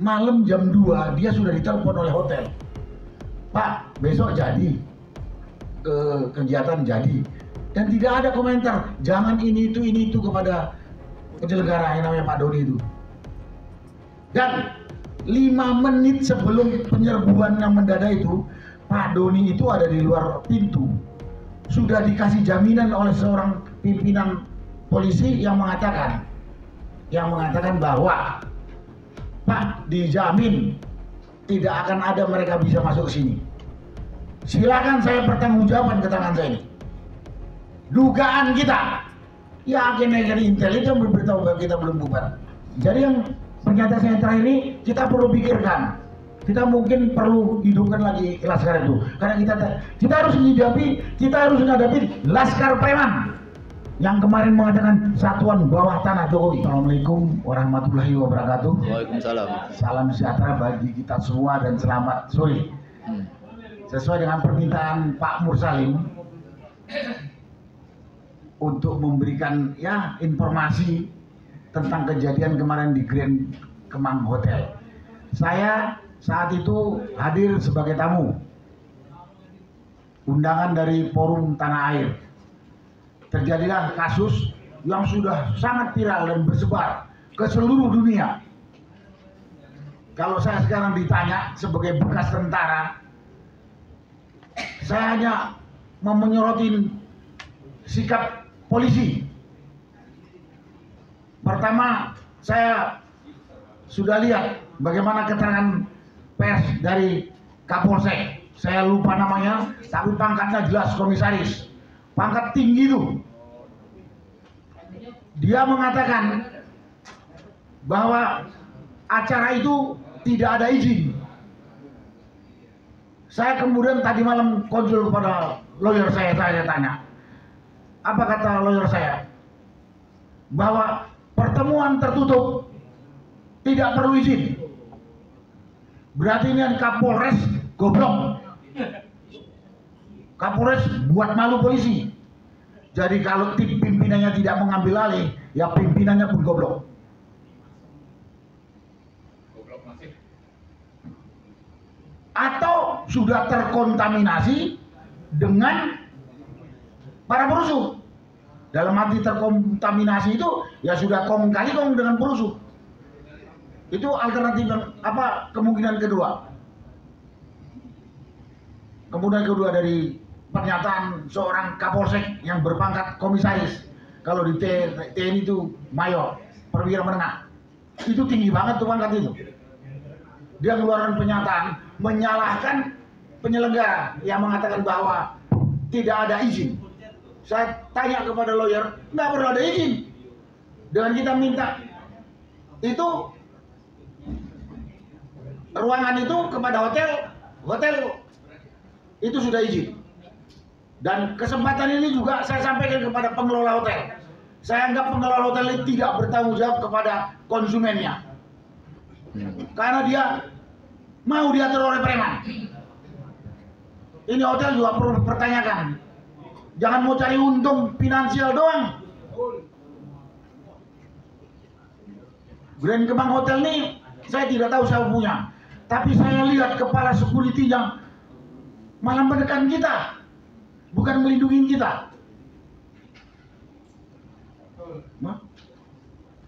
malam jam 2 dia sudah ditelepon oleh hotel. Pak, besok jadi kegiatan jadi, dan tidak ada komentar jangan ini itu kepada penyelenggara yang namanya Pak Doni itu. Dan 5 menit sebelum penyerbuan yang mendadak itu, Pak Doni itu ada di luar pintu, sudah dikasih jaminan oleh seorang pimpinan polisi yang mengatakan bahwa Pak, dijamin tidak akan ada mereka bisa masuk ke sini. Silakan saya pertanggungjawabkan keterangan saya ini. Dugaan kita, ya agen-agen intel itu memberitahu bahwa kita belum bubar. Jadi yang pernyataan saya terakhir ini kita perlu pikirkan. Kita mungkin perlu hidupkan lagi laskar itu, karena kita harus menghadapi laskar preman yang kemarin mengatakan satuan bawah tanah Jokowi. Assalamualaikum warahmatullahi wabarakatuh. Waalaikumsalam. Salam sejahtera bagi kita semua dan selamat sore. Sesuai dengan permintaan Pak Mursalim untuk memberikan ya informasi tentang kejadian kemarin di Grand Kemang Hotel. Saya saat itu hadir sebagai tamu undangan dari Forum Tanah Air. Terjadilah kasus yang sudah sangat viral dan bersebar ke seluruh dunia. Kalau saya sekarang ditanya sebagai bekas tentara, saya hanya mau menyorotin sikap polisi. Pertama, saya sudah lihat bagaimana keterangan pers dari Kapolsek. Saya lupa namanya, tapi pangkatnya jelas komisaris. Pangkat tinggi itu. Dia mengatakan bahwa acara itu tidak ada izin. Saya kemudian tadi malam konsul kepada lawyer saya tanya, apa kata lawyer saya? Bahwa pertemuan tertutup, tidak perlu izin. Berarti ini Kapolres goblok. Kapolres buat malu polisi. Jadi kalau tim pimpinannya tidak mengambil alih, ya pimpinannya pun goblok. Atau sudah terkontaminasi dengan para perusuh. Dalam arti terkontaminasi itu ya sudah kong kali kong dengan perusuh. Itu alternatif yang kemungkinan kedua. Kemudian kedua dari pernyataan seorang Kapolsek yang berpangkat komisaris. Kalau di TNI itu mayor, perwira menengah. Itu tinggi banget tuh pangkat itu. Dia mengeluarkan pernyataan menyalahkan penyelenggara yang mengatakan bahwa tidak ada izin. Saya tanya kepada lawyer, nggak perlu ada izin. Dengan kita minta itu ruangan itu kepada hotel itu sudah izin. Dan kesempatan ini juga saya sampaikan kepada pengelola hotel. Saya anggap pengelola hotel ini tidak bertanggung jawab kepada konsumennya. Karena dia mau diatur oleh preman. Ini hotel juga perlu dipertanyakan. Jangan mau cari untung finansial doang. Grand Kemang Hotel ini saya tidak tahu siapa punya. Tapi saya lihat kepala security yang malah menekan kita, bukan melindungi kita.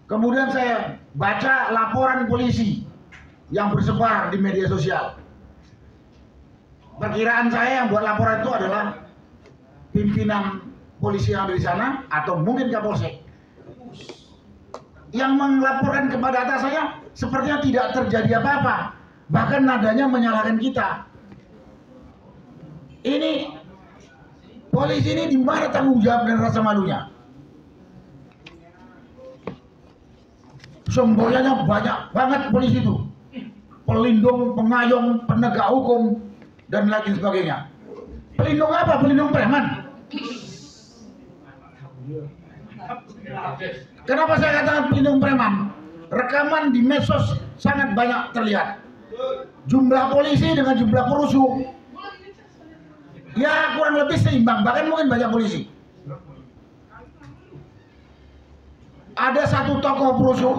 Kemudian saya baca laporan polisi yang bersebar di media sosial. Perkiraan saya yang buat laporan itu adalah pimpinan polisi yang ada di sana atau mungkin Kapolsek. Yang melaporkan kepada atasannya sepertinya tidak terjadi apa-apa. Bahkan nadanya menyalahkan kita. Ini polisi ini di mana tanggung jawab dan rasa malunya? Semboyannya banyak banget polisi itu. Pelindung, pengayom, penegak hukum dan lain sebagainya. Pelindung apa? Pelindung preman. Kenapa saya katakan pelindung preman? Rekaman di medsos sangat banyak terlihat. Jumlah polisi dengan jumlah perusuh ya kurang lebih seimbang, bahkan mungkin banyak polisi. Ada satu tokoh perusuh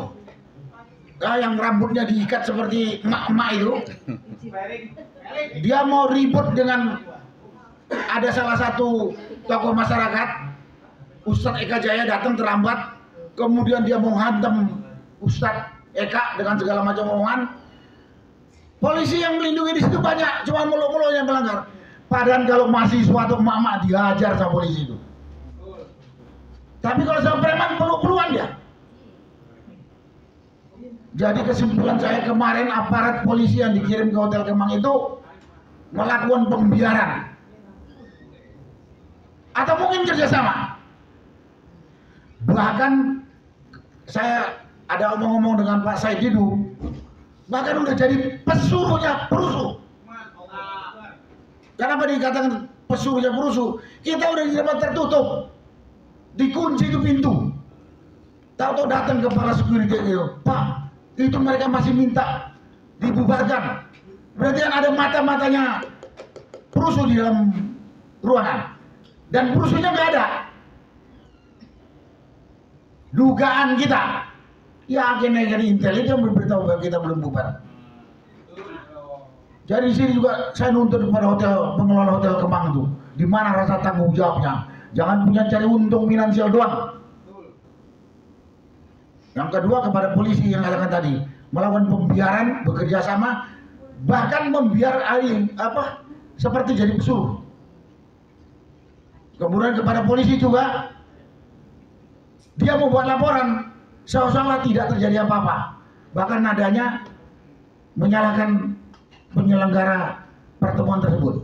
yang rambutnya diikat seperti emak-emak itu, dia mau ribut dengan ada salah satu tokoh masyarakat. Ustadz Eka Jaya datang terlambat, kemudian dia mau hantam Ustadz Eka dengan segala macam omongan. Polisi yang melindungi di situ banyak, cuma mulu-mulu yang melanggar. Padahal kalau mahasiswa atau emak-emak dihajar sama polisi itu. Tapi kalau sama preman peluk-pelukan dia. Jadi kesimpulan saya, kemarin aparat polisi yang dikirim ke Hotel Kemang itu melakukan pembiaran atau mungkin kerjasama. Bahkan saya ada omong-omong dengan Pak Said Didu, bahkan udah jadi pesuruhnya perusuh. Kenapa dikatakan pesuruhnya perusuh? Kita udah di tempat tertutup, dikunci itu pintu. Tahu-tahu datang kepala security gitu, Pak, itu mereka masih minta dibubarkan. Berarti kan ada mata-matanya perusuh di dalam ruangan, dan perusuhnya nggak ada. Dugaan kita, ya agen-agen intel itu yang memberitahu bahwa kita belum bubar. Jadi di sini juga saya nuntut kepada pengelola Hotel Kemang itu, di mana rasa tanggung jawabnya? Jangan punya cari untung finansial doang. Yang kedua, kepada polisi yang katakan tadi, melakukan pembiaran, bekerja sama, bahkan membiar seperti jadi pesuruh. Kemudian kepada polisi juga, dia membuat laporan seolah-olah tidak terjadi apa-apa, bahkan nadanya menyalahkan penyelenggara pertemuan tersebut.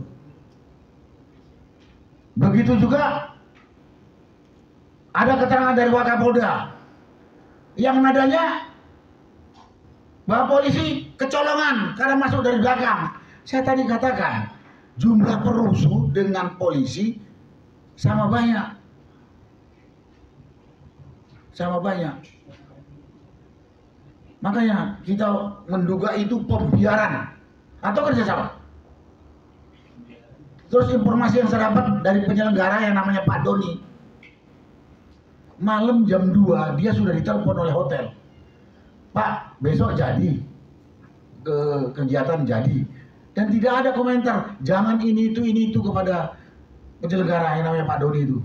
Begitu juga ada keterangan dari Wakapolda yang nadanya bahwa polisi kecolongan karena masuk dari belakang. Saya tadi katakan jumlah perusuh dengan polisi sama banyak. Makanya kita menduga itu pembiaran atau kerjasama. Terus informasi yang saya dapat dari penyelenggara yang namanya Pak Doni, malam jam 2 dia sudah ditelepon oleh hotel, Pak besok jadi ke kegiatan jadi, dan tidak ada komentar jangan ini itu kepada penyelenggara yang namanya Pak Doni itu.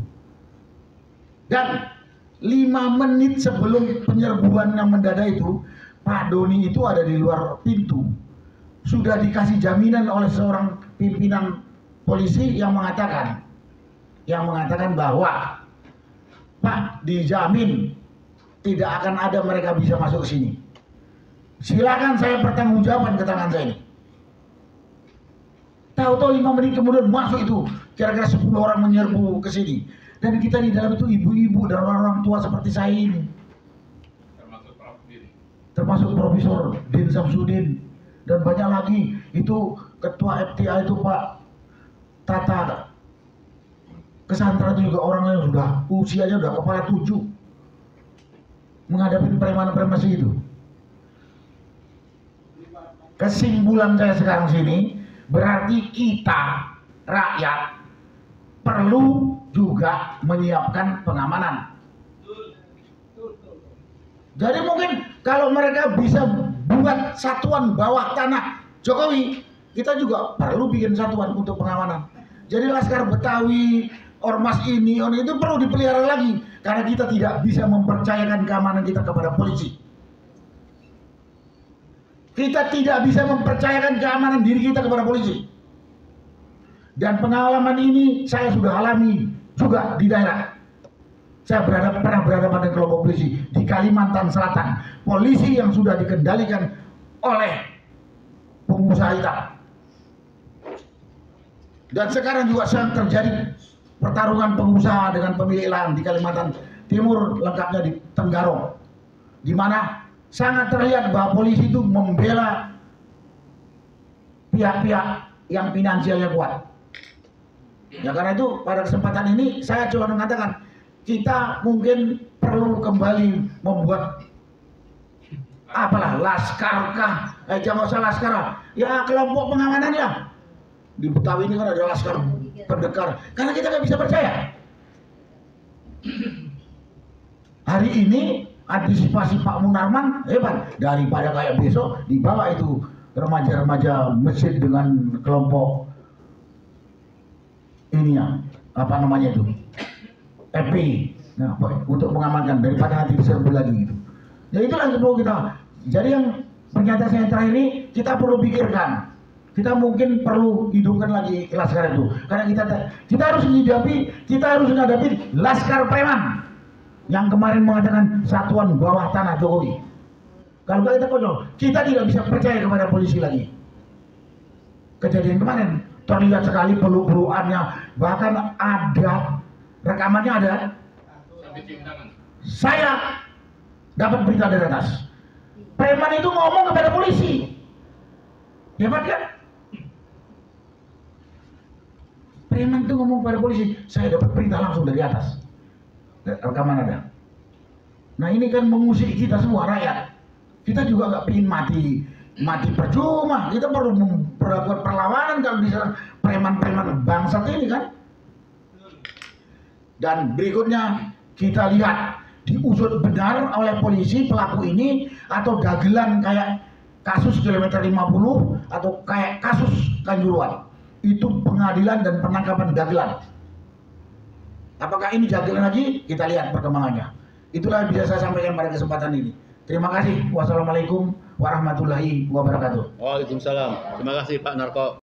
Dan 5 menit sebelum penyerbuan yang mendadak itu, Pak Doni itu ada di luar pintu, sudah dikasih jaminan oleh seorang pimpinan polisi yang mengatakan bahwa Pak dijamin tidak akan ada mereka bisa masuk ke sini. Silakan saya pertanggungjawabkan keterangan saya ini. Tahu-tahu 5 menit kemudian masuk itu kira-kira 10 orang menyerbu ke sini. Dan kita di dalam itu ibu-ibu dan orang-orang tua seperti saya ini. Termasuk Profesor Din Samsudin dan banyak lagi, itu ketua FTA itu Pak Tata Kesantara, itu juga orang yang sudah usianya sudah kepala 7 menghadapi preman-preman itu. Kesimpulan saya sekarang sini, berarti kita rakyat perlu juga menyiapkan pengamanan. Jadi mungkin kalau mereka bisa buat satuan bawah tanah Jokowi, kita juga perlu bikin satuan untuk pengamanan. Jadi Laskar Betawi, Ormas ini itu perlu dipelihara lagi, karena kita tidak bisa mempercayakan keamanan kita kepada polisi. Kita tidak bisa mempercayakan keamanan diri kita kepada polisi. Dan pengalaman ini saya sudah alami juga di daerah. Saya pernah berhadapan dengan kelompok polisi di Kalimantan Selatan. Polisi yang sudah dikendalikan oleh pengusaha hitam. Dan sekarang juga sedang terjadi pertarungan pengusaha dengan pemilik lahan di Kalimantan Timur, lengkapnya di Tenggarong, di mana sangat terlihat bahwa polisi itu membela pihak-pihak yang finansialnya kuat. Ya karena itu pada kesempatan ini saya coba mengatakan kita mungkin perlu kembali membuat laskarkah? Jangan usah laskar, ya kelompok pengamanan ya. Di Betawi ini kan ada laskar pendekar, karena kita nggak bisa percaya. Hari ini antisipasi Pak Munarman hebat, daripada kayak besok dibawa itu remaja-remaja masjid dengan kelompok ininya apa namanya itu FPI, nah, untuk mengamankan daripada nanti diserbu lagi gitu. Ya itulah yang perlu kita. Jadi yang pernyataan saya terakhir ini kita perlu pikirkan. Kita mungkin perlu hidupkan lagi laskar itu, karena kita harus menghadapi laskar preman yang kemarin mengatakan satuan bawah tanah Jokowi. Kalau kita konyol, kita tidak bisa percaya kepada polisi lagi. Kejadian kemarin terlihat sekali peluk-pelukannya, bahkan ada rekamannya ada. Saya dapat berita dari atas. Preman itu ngomong kepada polisi. Hebat kan? Preman itu ngomong kepada polisi. Saya dapat berita langsung dari atas. Rekaman ada. Nah ini kan mengusik kita semua rakyat. Kita juga nggak pingin mati percuma. Kita perlu memperlakukan perlawanan kalau misalnya preman-preman bangsat ini kan. Dan berikutnya kita lihat diusut benar oleh polisi pelaku ini atau dagelan kayak kasus kilometer 50 atau kayak kasus Kanjuruhan. Itu pengadilan dan penangkapan dagelan. Apakah ini dagelan lagi? Kita lihat perkembangannya. Itulah yang bisa saya sampaikan pada kesempatan ini. Terima kasih. Wassalamualaikum warahmatullahi wabarakatuh. Waalaikumsalam. Terima kasih Pak Narko.